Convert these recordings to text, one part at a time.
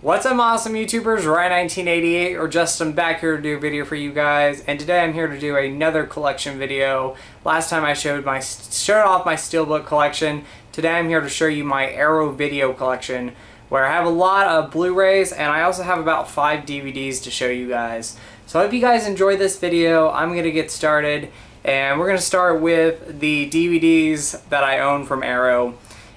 What's up, awesome YouTubers? Ryan1988 or Justin back here to do a video for you guys, and today I'm here to do another collection video. Last time I showed off my Steelbook collection. Today I'm here to show you my Arrow video collection, where I have a lot of Blu-rays and I also have about 5 DVDs to show you guys. So I hope you guys enjoy this video. I'm gonna get started, and we're gonna start with the DVDs that I own from Arrow.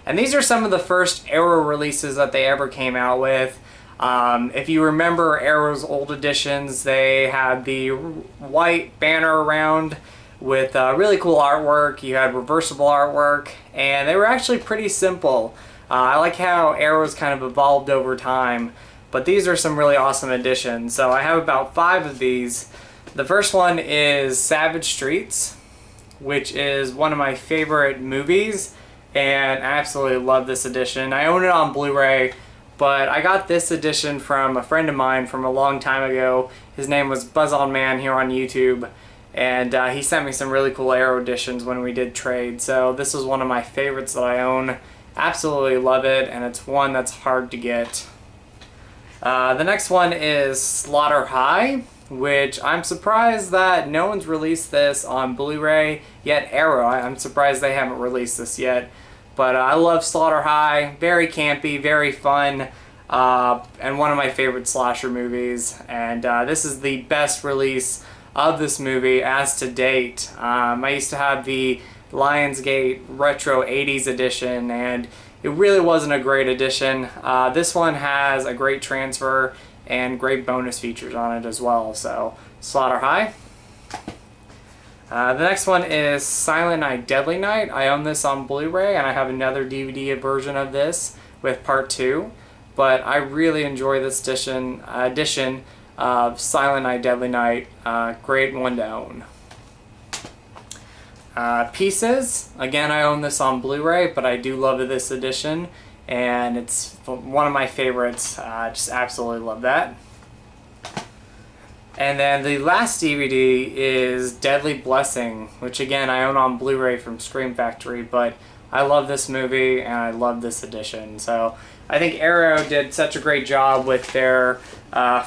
And these are some of the first Arrow releases that they ever came out with. If you remember Arrow's old editions, they had the white banner around with really cool artwork. You had reversible artwork, and they were actually pretty simple. I like how Arrow's kind of evolved over time, but these are some really awesome editions. So I have about 5 of these. The first one is Savage Streets, which is one of my favorite movies, and I absolutely love this edition. I own it on Blu-ray, but I got this edition from a friend of mine from a long time ago. His name was BuzzOnMan here on YouTube, and he sent me some really cool Arrow editions when we did trade. So this is one of my favorites that I own. Absolutely love it, and it's one that's hard to get. The next one is Slaughter High, which I'm surprised that no one's released this on Blu-ray yet. Arrow, I'm surprised they haven't released this yet. But I love Slaughter High. Very campy, very fun, and one of my favorite slasher movies. And this is the best release of this movie as to date. I used to have the Lionsgate Retro 80s edition, and it really wasn't a great edition. This one has a great transfer and great bonus features on it as well. So, Slaughter High. The next one is Silent Night, Deadly Night. I own this on Blu-ray, and I have another DVD version of this with part 2. But I really enjoy this edition of Silent Night, Deadly Night. Great one to own. Pieces. Again, I own this on Blu-ray, but I do love this edition, and it's one of my favorites. Just absolutely love that. And then the last DVD is Deadly Blessing, which again I own on Blu-ray from Scream Factory, but I love this movie and I love this edition. So I think Arrow did such a great job with their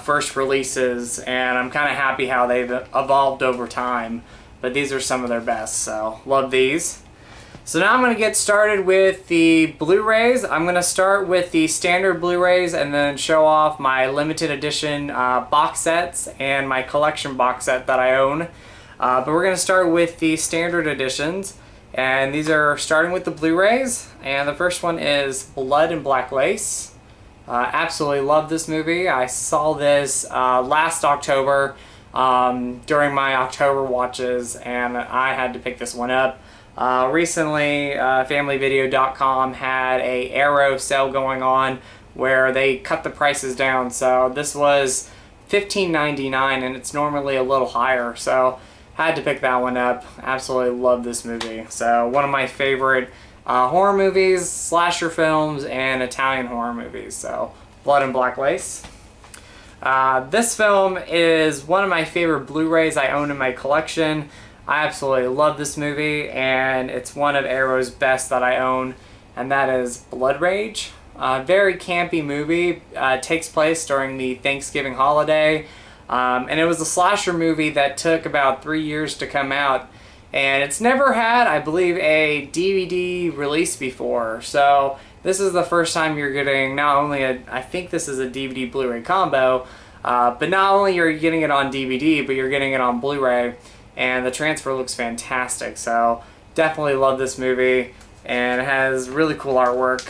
first releases, and I'm kind of happy how they've evolved over time. But these are some of their best, so love these. So now I'm going to get started with the Blu-rays. I'm going to start with the standard Blu-rays and then show off my limited edition box sets and my collection box set that I own. But we're going to start with the standard editions. And these are starting with the Blu-rays. And the first one is Blood and Black Lace. Absolutely love this movie. I saw this last October during my October watches, and I had to pick this one up. Recently, FamilyVideo.com had a Arrow sale going on where they cut the prices down. So this was $15.99, and it's normally a little higher. So had to pick that one up. Absolutely love this movie. So one of my favorite horror movies, slasher films, and Italian horror movies. So Blood and Black Lace. This film is one of my favorite Blu-rays I own in my collection. I absolutely love this movie, and it's one of Arrow's best that I own, and that is Blood Rage. Very campy movie. Takes place during the Thanksgiving holiday, and it was a slasher movie that took about 3 years to come out, and it's never had, I believe, a DVD release before. So this is the first time you're getting not only I think this is a DVD Blu-ray combo, but not only are you getting it on DVD, but you're getting it on Blu-ray. And the transfer looks fantastic, so definitely love this movie, and it has really cool artwork.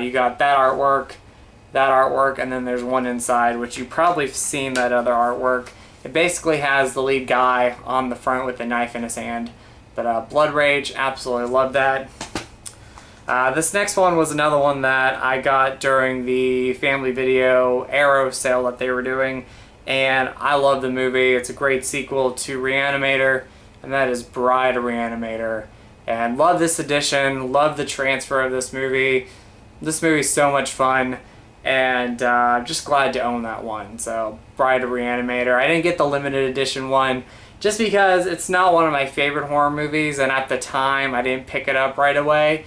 You got that artwork, and then there's one inside, which you've probably seen that other artwork. It basically has the lead guy on the front with a knife in his hand. But Blood Rage, absolutely love that. This next one was another one that I got during the Family Video Arrow sale that they were doing. And I love the movie. It's a great sequel to Reanimator, and that is Bride of Reanimator. And love this edition, love the transfer of this movie. This movie's so much fun, and just glad to own that one. So, Bride of Reanimator. I didn't get the limited edition one just because it's not one of my favorite horror movies, and at the time I didn't pick it up right away.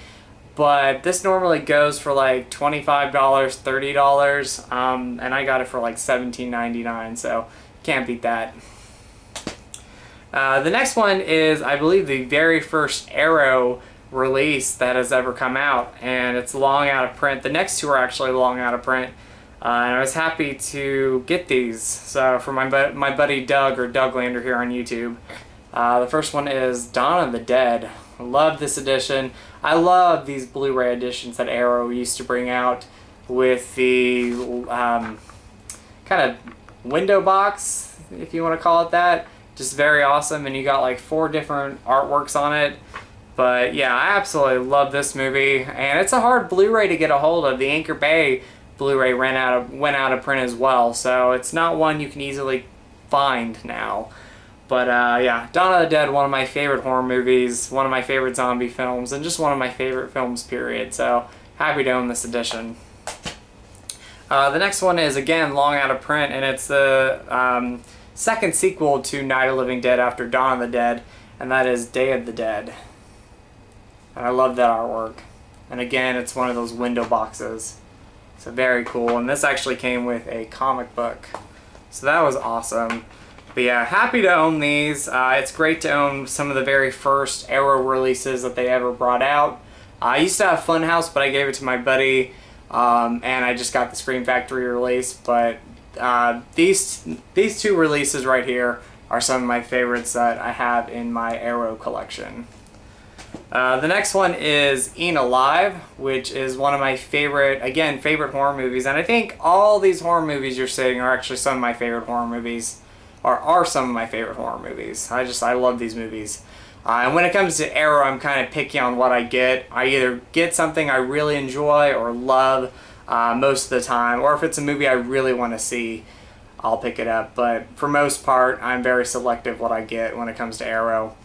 but this normally goes for like $25, $30, and I got it for like $17.99, so can't beat that. The next one is, I believe, the very first Arrow release that has ever come out, and it's long out of print. The next two are actually long out of print, and I was happy to get these. So for my buddy Doug, or Douglander here on YouTube. The first one is Dawn of the Dead. I love this edition. I love these Blu-ray editions that Arrow used to bring out with the kind of window box, if you want to call it that. Just very awesome, and you got like 4 different artworks on it. But yeah, I absolutely love this movie, and it's a hard Blu-ray to get a hold of. The Anchor Bay Blu-ray went out of print as well, so it's not one you can easily find now. But yeah, Dawn of the Dead, one of my favorite horror movies, one of my favorite zombie films, and just one of my favorite films, period. So happy to own this edition. The next one is, again, long out of print, and it's the second sequel to Night of the Living Dead after Dawn of the Dead, and that is Day of the Dead. And I love that artwork. And again, it's one of those window boxes. So very cool. And this actually came with a comic book. So that was awesome. But yeah, happy to own these. It's great to own some of the very first Arrow releases that they ever brought out. I used to have Funhouse, but I gave it to my buddy, and I just got the Scream Factory release. But these two releases right here are some of my favorites that I have in my Arrow collection. The next one is Eaten Alive, which is one of my favorite horror movies. And I think all these horror movies you're seeing are actually some of my favorite horror movies. Are some of my favorite horror movies. I love these movies. And when it comes to Arrow, I'm kind of picky on what I get. I either get something I really enjoy or love most of the time, or if it's a movie I really want to see, I'll pick it up. But for most part, I'm very selective what I get when it comes to Arrow.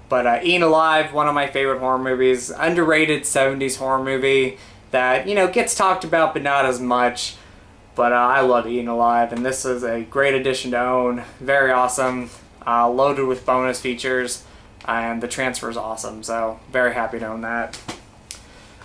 But Eaten Alive, one of my favorite horror movies, underrated 70s horror movie that, gets talked about but not as much. But I love Eaten Alive, and this is a great addition to own. Very awesome, loaded with bonus features, and the transfer is awesome, so very happy to own that.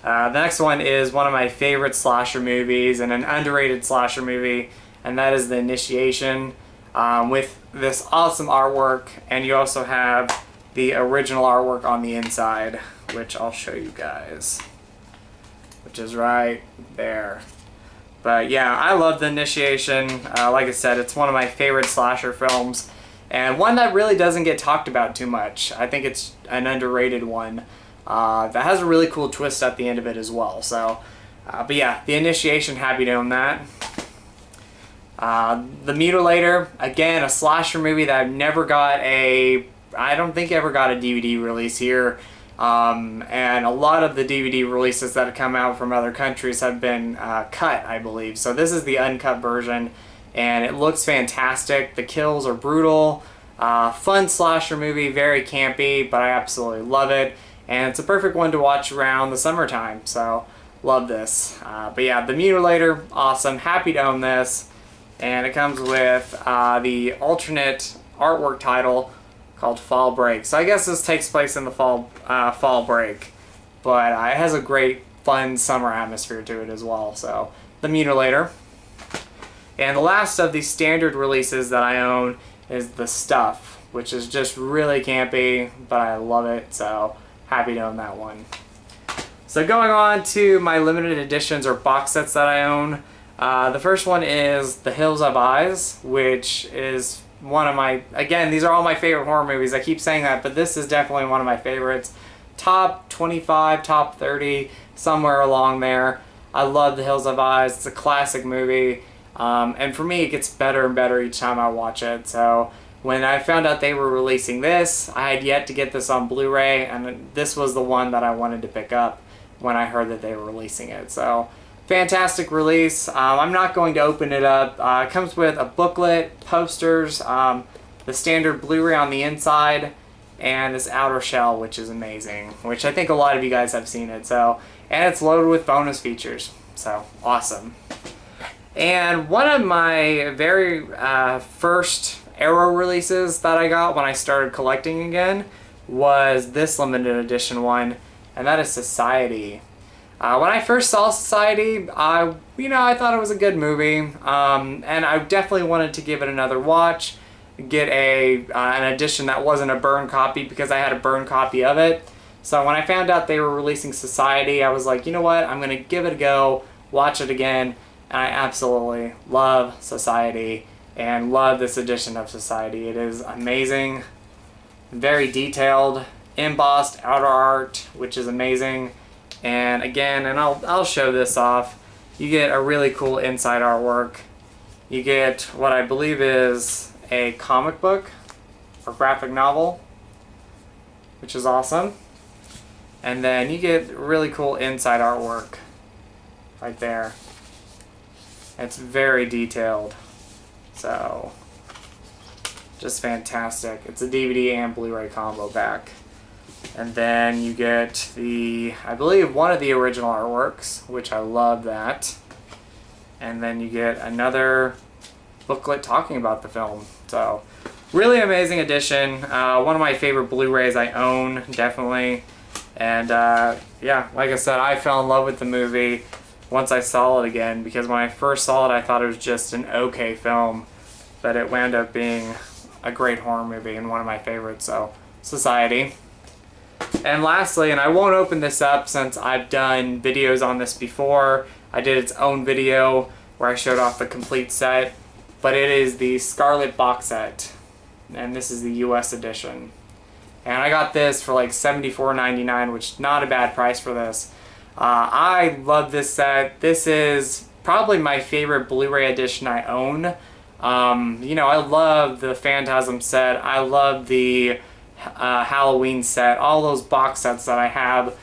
The next one is one of my favorite slasher movies, and an underrated slasher movie, and that is The Initiation, with this awesome artwork, and you also have the original artwork on the inside, which I'll show you guys, which is right there. But yeah, I love The Initiation. Like I said, it's one of my favorite slasher films, and one that really doesn't get talked about too much. I think it's an underrated one that has a really cool twist at the end of it as well. So, but yeah, The Initiation, happy to own that. The Mutilator, again, a slasher movie that I don't think ever got a DVD release here. And a lot of the DVD releases that have come out from other countries have been cut, I believe. So this is the uncut version, and it looks fantastic. The kills are brutal. Fun slasher movie, very campy, but I absolutely love it. And it's a perfect one to watch around the summertime, so love this. But yeah, The Mutilator, awesome. Happy to own this. And it comes with the alternate artwork title called Fall Break. So I guess this takes place in the fall break, but it has a great, fun summer atmosphere to it as well. So The Mutilator. And the last of the standard releases that I own is The Stuff, which is just really campy, but I love it, so happy to own that one. So going on to my limited editions or box sets that I own. The first one is The Hills Have Eyes, which is one of my, again, these are all my favorite horror movies. I keep saying that, but this is definitely one of my favorites. Top 25, top 30, somewhere along there. I love The Hills Have Eyes. It's a classic movie. And for me, it gets better and better each time I watch it. So when I found out they were releasing this, I had yet to get this on Blu-ray, and this was the one that I wanted to pick up when I heard that they were releasing it. So fantastic release. I'm not going to open it up. It comes with a booklet, posters, the standard Blu-ray on the inside, and this outer shell, which is amazing, which I think a lot of you guys have seen it. So, and it's loaded with bonus features. So awesome. And one of my very first Arrow releases that I got when I started collecting again was this limited edition one, and that is Society. When I first saw Society, I thought it was a good movie, and I definitely wanted to give it another watch, get an edition that wasn't a burn copy because I had a burn copy of it. So when I found out they were releasing Society, I was like, you know what, I'm going to give it a go, watch it again, and I absolutely love Society and love this edition of Society. It is amazing, very detailed, embossed outer art, which is amazing. And again, and I'll show this off, you get a really cool inside artwork. You get what I believe is a comic book or graphic novel, which is awesome. And then you get really cool inside artwork right there. It's very detailed. So, just fantastic. It's a DVD and Blu-ray combo pack. And then you get I believe one of the original artworks, which I love that. And then you get another booklet talking about the film. So, really amazing edition. One of my favorite Blu-rays I own, definitely. And yeah, like I said, I fell in love with the movie once I saw it again, because when I first saw it, I thought it was just an okay film, but it wound up being a great horror movie and one of my favorites. So, Society. And lastly, and I won't open this up since I've done videos on this before, I did its own video where I showed off the complete set, but it is the Scarlet box set, and this is the US edition. And I got this for like $74.99, which is not a bad price for this. I love this set. This is probably my favorite Blu-ray edition I own. I love the Phantasm set. I love the Halloween set. All those box sets that I have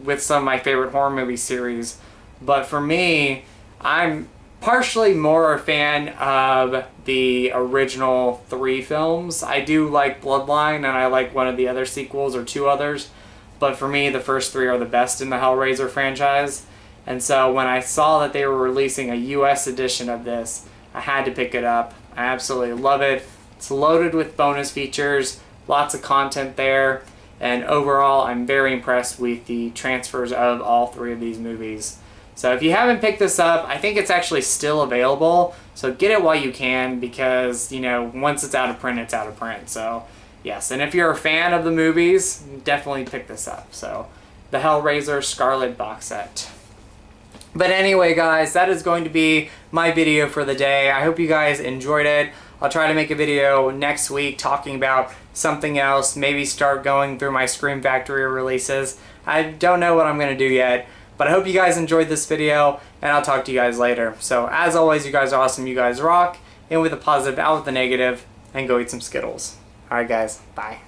with some of my favorite horror movie series. But for me, I'm partially more a fan of the original 3 films. I do like Bloodline, and I like one of the other sequels or 2 others. But for me, the first 3 are the best in the Hellraiser franchise. And so when I saw that they were releasing a US edition of this, I had to pick it up. I absolutely love it. It's loaded with bonus features, lots of content there, and overall I'm very impressed with the transfers of all 3 of these movies. So if you haven't picked this up, I think it's actually still available, so get it while you can, because once it's out of print, it's out of print. So yes, and if you're a fan of the movies, definitely pick this up. So the Hellraiser Scarlet box set. But anyway, guys, that is going to be my video for the day. I hope you guys enjoyed it. I'll try to make a video next week talking about something else, maybe start going through my Scream Factory releases. I don't know what I'm going to do yet, but I hope you guys enjoyed this video, and I'll talk to you guys later. So as always, you guys are awesome, you guys rock, in with the positive, out with the negative, and go eat some Skittles. Alright guys, bye.